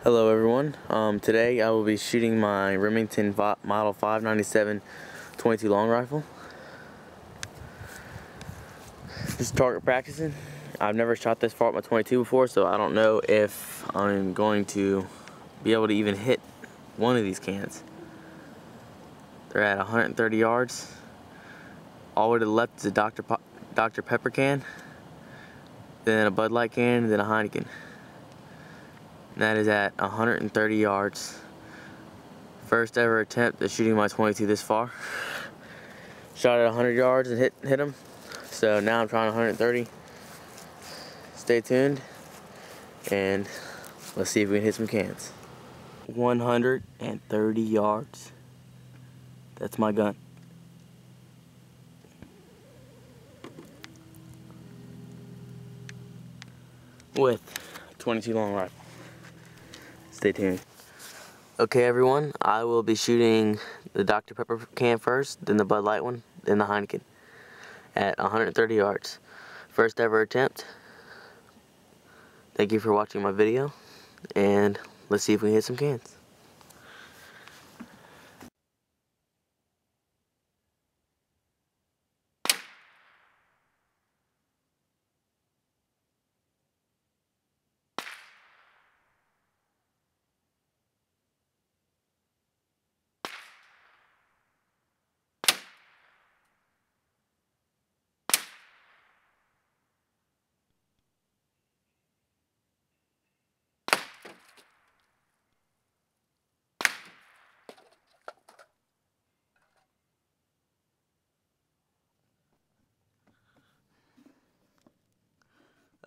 Hello everyone. Today I will be shooting my Remington Model 597 22 long rifle. Just target practicing. I've never shot this far with my 22 before, so I don't know if I'm going to be able to even hit one of these cans. They're at 130 yards. All the way to the left is a Dr. Pepper can, then a Bud Light can, then a Heineken. And that is at 130 yards. First ever attempt at shooting my 22 this far. Shot at 100 yards and hit him. So now I'm trying 130. Stay tuned and let's see if we can hit some cans. 130 yards. That's my gun. With 22 long rifle. Stay tuned. Okay everyone, I will be shooting the Dr. Pepper can first, then the Bud Light one, then the Heineken at 130 yards. First ever attempt. Thank you for watching my video, and let's see if we can hit some cans.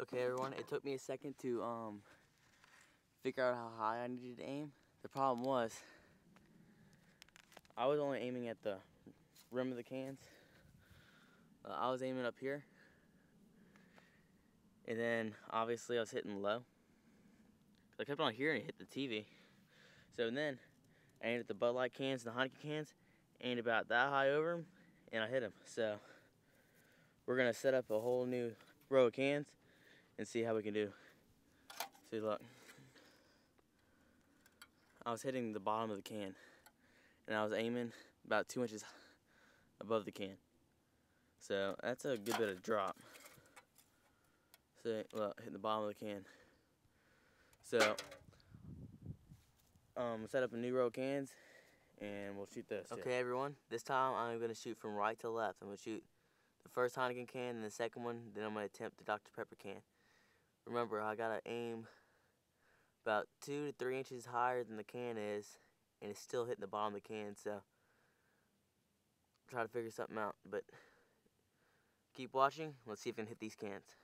Okay everyone, it took me a second to figure out how high I needed to aim. The problem was, I was only aiming at the rim of the cans. I was aiming up here, and then obviously I was hitting low. I kept on hearing it hit the TV. So then I aimed at the Bud Light cans and the Heineken cans, aimed about that high over them, and I hit them. So we're gonna set up a whole new row of cans and see how we can do. See, look. I was hitting the bottom of the can, and I was aiming about 2 inches above the can. So that's a good bit of drop. See, look, hitting the bottom of the can. So, set up a new row of cans, and we'll shoot this. Okay, everyone. This time I'm gonna shoot from right to left. I'm gonna shoot the first Heineken can, and the second one. Then I'm gonna attempt the Dr. Pepper can. Remember, I gotta aim about 2 to 3 inches higher than the can is, and it's still hitting the bottom of the can. So, try to figure something out. But keep watching. Let's see if I can hit these cans.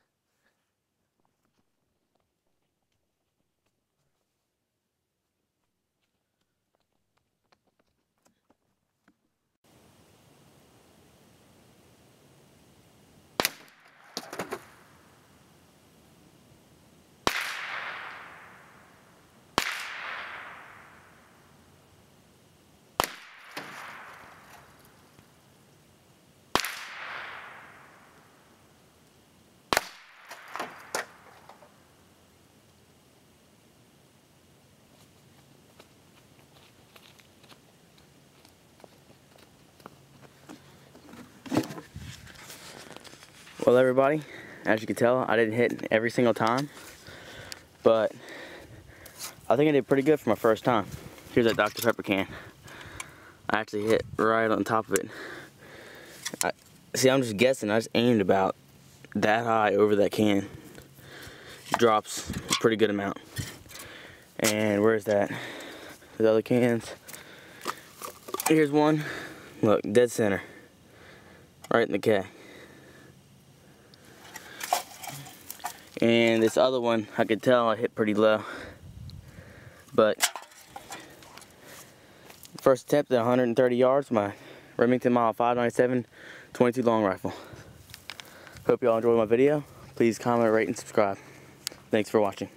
Well everybody, as you can tell, I didn't hit every single time, but I think I did pretty good for my first time. Here's that Dr. Pepper can. I actually hit right on top of it. See, I'm just guessing, I just aimed about that high over that can. It drops a pretty good amount. And where's that? The other cans. Here's one, look, dead center. Right in the K. And this other one, I could tell I hit pretty low. But first attempt at 130 yards, my Remington Model 597 22 long rifle. Hope you all enjoyed my video. Please comment, rate, and subscribe. Thanks for watching.